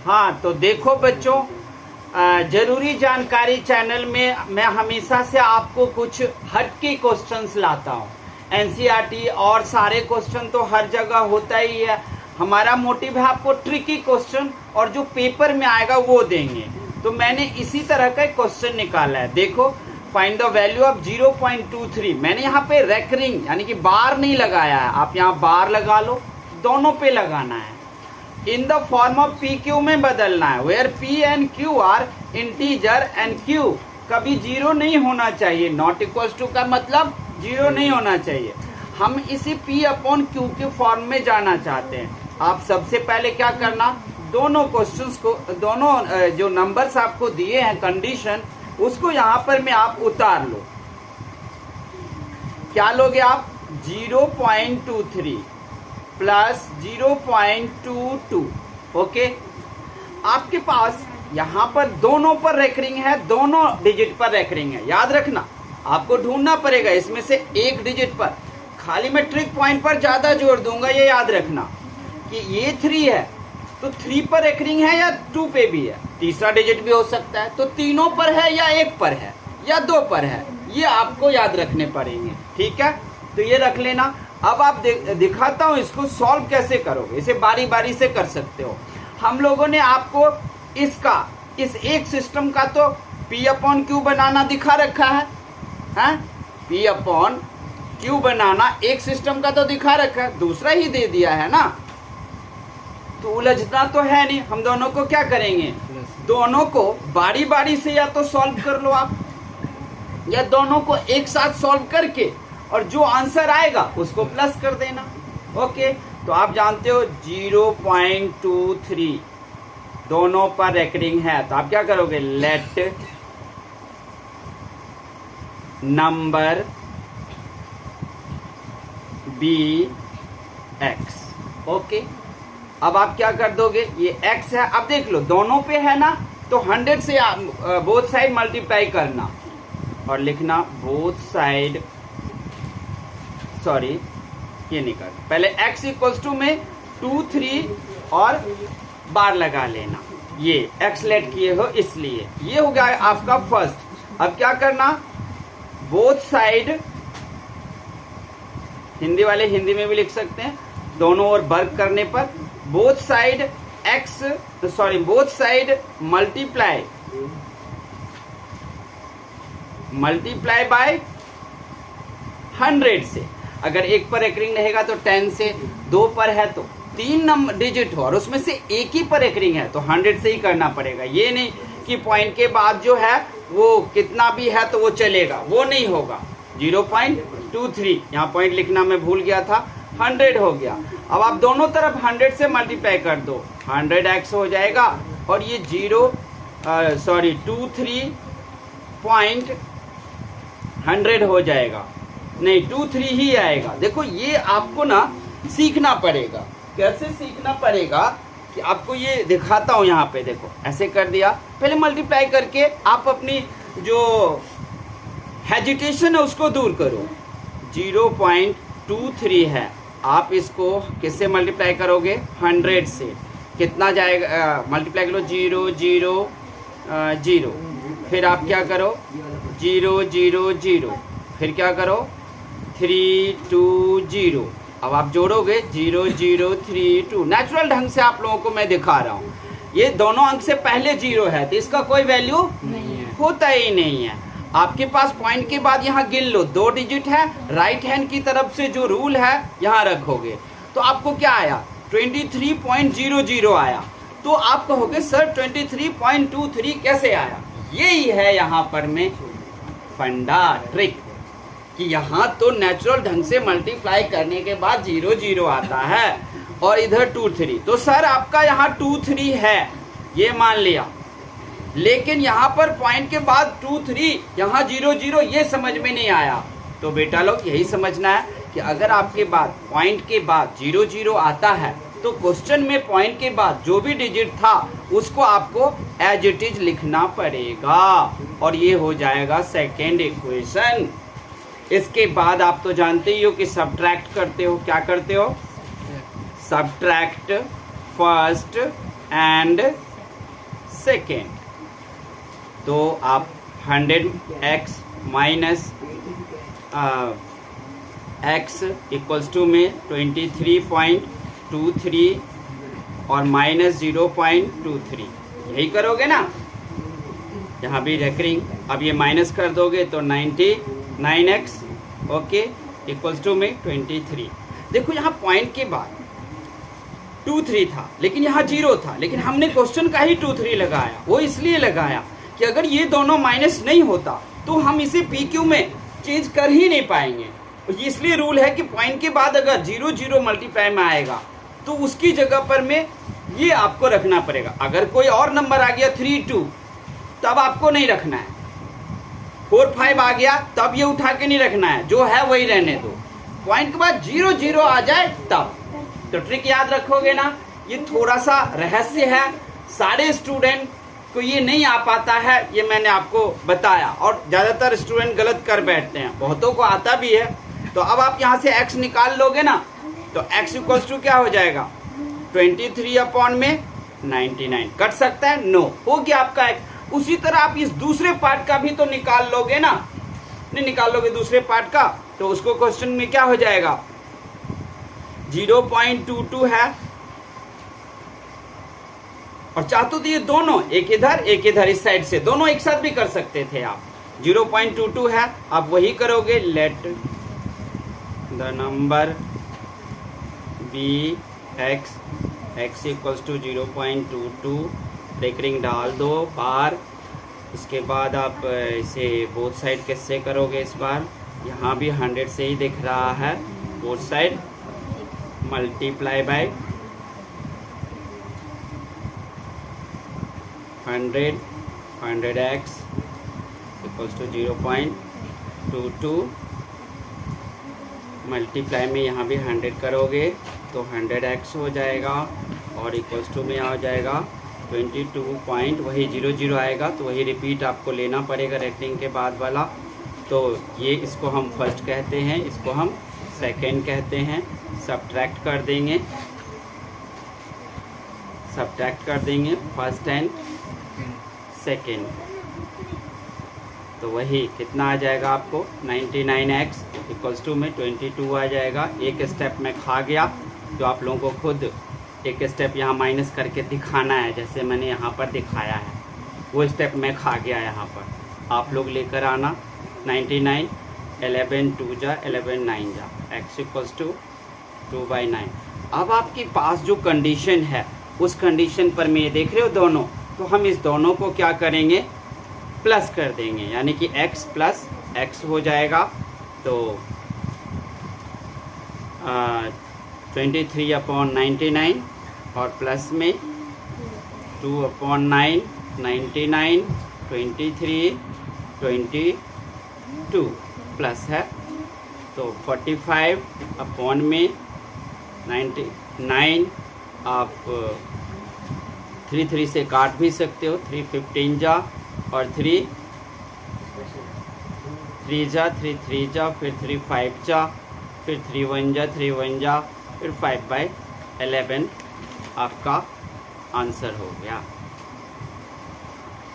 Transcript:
हाँ तो देखो बच्चों, जरूरी जानकारी चैनल में मैं हमेशा से आपको कुछ हटके क्वेश्चंस लाता हूँ। एनसीईआरटी और सारे क्वेश्चन तो हर जगह होता ही है। हमारा मोटिव है आपको ट्रिकी क्वेश्चन और जो पेपर में आएगा वो देंगे। तो मैंने इसी तरह का एक क्वेश्चन निकाला है। देखो, फाइंड द वैल्यू ऑफ 0.23। मैंने यहाँ पे रेकरिंग यानी कि बार नहीं लगाया है, आप यहाँ बार लगा लो, दोनों पे लगाना है। In the form of P Q में बदलना है, where P and Q are integer and Q कभी जीरो नहीं होना चाहिए। नॉट इक्वल टू का मतलब जीरो नहीं होना चाहिए। हम इसी पी अपॉन क्यू के फॉर्म में जाना चाहते हैं। आप सबसे पहले क्या करना, दोनों क्वेश्चंस को, दोनों जो नंबर्स आपको दिए हैं कंडीशन, उसको यहाँ पर में आप उतार लो। क्या लोगे आप, 0.23 प्लस 0.22। ओके, आपके पास यहाँ पर दोनों पर रेकरिंग है, दोनों डिजिट पर रेकरिंग है। याद रखना, आपको ढूंढना पड़ेगा इसमें से एक डिजिट पर। खाली मैं ट्रिक पॉइंट पर ज्यादा जोर दूंगा, ये याद रखना कि ये 3 है तो 3 पर रेकरिंग है या 2 पे भी है, तीसरा डिजिट भी हो सकता है। तो तीनों पर है या एक पर है या 2 पर है, ये आपको याद रखने पड़ेंगे। ठीक है, तो ये रख लेना। अब आप दिखाता हूं इसको सॉल्व कैसे करोगे। इसे बारी बारी से कर सकते हो। हम लोगों ने आपको इस एक सिस्टम का तो P अपॉन क्यू बनाना दिखा रखा है, P अपॉन क्यू बनाना एक सिस्टम का तो दिखा रखा है, दूसरा ही दे दिया है ना, तो उलझना तो है नहीं। हम दोनों को क्या करेंगे, दोनों को बारी बारी से या तो सॉल्व कर लो आप, या दोनों को एक साथ सॉल्व करके और जो आंसर आएगा उसको प्लस कर देना। ओके, तो आप जानते हो 0.23 दोनों पर रेकरिंग है, तो आप क्या करोगे, let number be x. Okay, अब आप क्या कर दोगे, ये x है, अब देख लो दोनों पे है ना, तो 100 से बोथ साइड मल्टीप्लाई करना और लिखना बोथ साइड, सॉरी ये नहीं करना, पहले x इक्वल्स टू में 2 3 और बार लगा लेना। ये x लेट किए हो इसलिए ये हो गया आपका फर्स्ट। अब क्या करना, बोथ साइड, हिंदी वाले हिंदी में भी लिख सकते हैं, दोनों ओर वर्क करने पर both side both side multiply bye 100 से। अगर एक पर रेकरिंग रहेगा तो 10 से, 2 पर है तो 3 नंबर डिजिट हो और उसमें से एक ही पर रेकरिंग है तो 100 से ही करना पड़ेगा। ये नहीं कि पॉइंट के बाद जो है वो कितना भी है तो वो चलेगा, वो नहीं होगा। 0.23 यहाँ पॉइंट लिखना मैं भूल गया था, 100 हो गया। अब आप दोनों तरफ 100 से मल्टीप्लाई कर दो, 100x हो जाएगा और ये 23.100 हो जाएगा, नहीं 23 ही आएगा। देखो ये आपको ना सीखना पड़ेगा। कैसे सीखना पड़ेगा कि आपको ये दिखाता हूँ। यहाँ पे देखो ऐसे कर दिया, पहले मल्टीप्लाई करके आप अपनी जो हेजिटेशन है उसको दूर करो। 0.23 है, आप इसको किससे मल्टीप्लाई करोगे, 100 से। कितना जाएगा, मल्टीप्लाई करो 0 0 0, फिर आप क्या करो 0 0 0, फिर क्या करो 3 2 0। अब आप जोड़ोगे 0 0 3 2। नेचुरल ढंग से आप लोगों को मैं दिखा रहा हूँ। ये दोनों अंक से पहले 0 है तो इसका कोई वैल्यू नहीं है, होता ही नहीं है। आपके पास पॉइंट के बाद यहाँ गिन लो, 2 डिजिट है, राइट हैंड की तरफ से जो रूल है यहाँ रखोगे तो आपको क्या आया, 23.00 आया। तो आप कहोगे सर 23.23 कैसे आया। यही है यहाँ पर में फंडा ट्रिक कि यहाँ तो नेचुरल ढंग से मल्टीप्लाई करने के बाद 0 0 आता है और इधर 2 3। तो सर आपका यहाँ 2 3 है ये मान लिया, लेकिन यहाँ पर पॉइंट के बाद 2 3, यहाँ 0 0, ये समझ में नहीं आया। तो बेटा लोग यही समझना है कि अगर आपके बाद पॉइंट के बाद 0 0 आता है तो क्वेश्चन में पॉइंट के बाद जो भी डिजिट था उसको आपको एज इट इज लिखना पड़ेगा और ये हो जाएगा सेकेंड इक्वेशन। इसके बाद आप तो जानते ही हो कि सब्ट्रैक्ट करते हो। क्या करते हो, सब्ट्रैक्ट फर्स्ट एंड सेकेंड। तो आप 100x minus x equals to में 23.23 और माइनस 0.23 यही करोगे ना। यहाँ भी रेकरिंग, अब ये माइनस कर दोगे तो 99x ओके इक्वल्स टू में 23। देखो यहाँ पॉइंट के बाद 23 था लेकिन यहाँ 0 था, लेकिन हमने क्वेश्चन का ही 23 लगाया। वो इसलिए लगाया कि अगर ये दोनों माइनस नहीं होता तो हम इसे PQ में चेंज कर ही नहीं पाएंगे। इसलिए रूल है कि पॉइंट के बाद अगर 0 0 मल्टीप्लाई में आएगा तो उसकी जगह पर में ये आपको रखना पड़ेगा। अगर कोई और नंबर आ गया 3 2 तब आपको नहीं रखना है। 4 5 आ गया तब ये उठा के नहीं रखना है, जो है वही रहने दो। पॉइंट के बाद 0 0 आ जाए तब। तो ट्रिक याद रखोगे ना। ये थोड़ा सा रहस्य है, सारे स्टूडेंट को ये नहीं आ पाता है, ये मैंने आपको बताया। और ज़्यादातर स्टूडेंट गलत कर बैठते हैं, बहुतों को आता भी है। तो अब आप यहाँ से x निकाल लोगे ना तो x इक्वल्स टू क्या हो जाएगा 23 अपॉन में 99। कट सकता है? नो, हो गया आपका x। उसी तरह आप इस दूसरे पार्ट का भी तो निकाल लोगे ना। नहीं निकाल लोगे दूसरे पार्ट का तो उसको क्वेश्चन में क्या हो जाएगा 0.22 है। और चाहते तो ये दोनों एक इधर इस साइड से दोनों एक साथ भी कर सकते थे आप। 0.22 है, आप वही करोगे। Let the number be x equals to 0.22। Recurring डाल दो बार। इसके बाद आप इसे बोथ साइड कैसे करोगे। इस बार यहाँ भी 100 से ही दिख रहा है, both side multiply by 100x equals to 0.22। Multiply में यहाँ भी 100 करोगे तो 100x हो जाएगा और इक्वल्स टू में आ जाएगा 22 वही 0 0 आएगा। तो वही रिपीट आपको लेना पड़ेगा रेकरिंग के बाद वाला। तो ये इसको हम फर्स्ट कहते हैं, इसको हम सेकेंड कहते हैं। सब्ट्रैक्ट कर देंगे फर्स्ट एंड सेकेंड। तो वही कितना आ जाएगा आपको 99x इक्वल्स टू में 22 आ जाएगा। एक स्टेप में खा गया, तो आप लोगों को खुद एक स्टेप यहाँ माइनस करके दिखाना है, जैसे मैंने यहाँ पर दिखाया है वो स्टेप में खा गया। यहाँ पर आप लोग लेकर आना 99 11 2 जा 11 9 जा x इक्वल्स टू 2/9। अब आपके पास जो कंडीशन है उस कंडीशन पर में ये देख रहे हो दोनों, तो हम इस दोनों को क्या करेंगे प्लस कर देंगे, यानी कि x प्लस x हो जाएगा। तो 23/99 और प्लस में 2/9 99 23 22 प्लस है तो 45 में 99। आप 3 3 से काट भी सकते हो, 3 15 जा और 3 3 जा 3 3 जा, फिर 3 5 जा, फिर 3 1 जा 3 1 जा, फिर 5/11 आपका आंसर हो गया।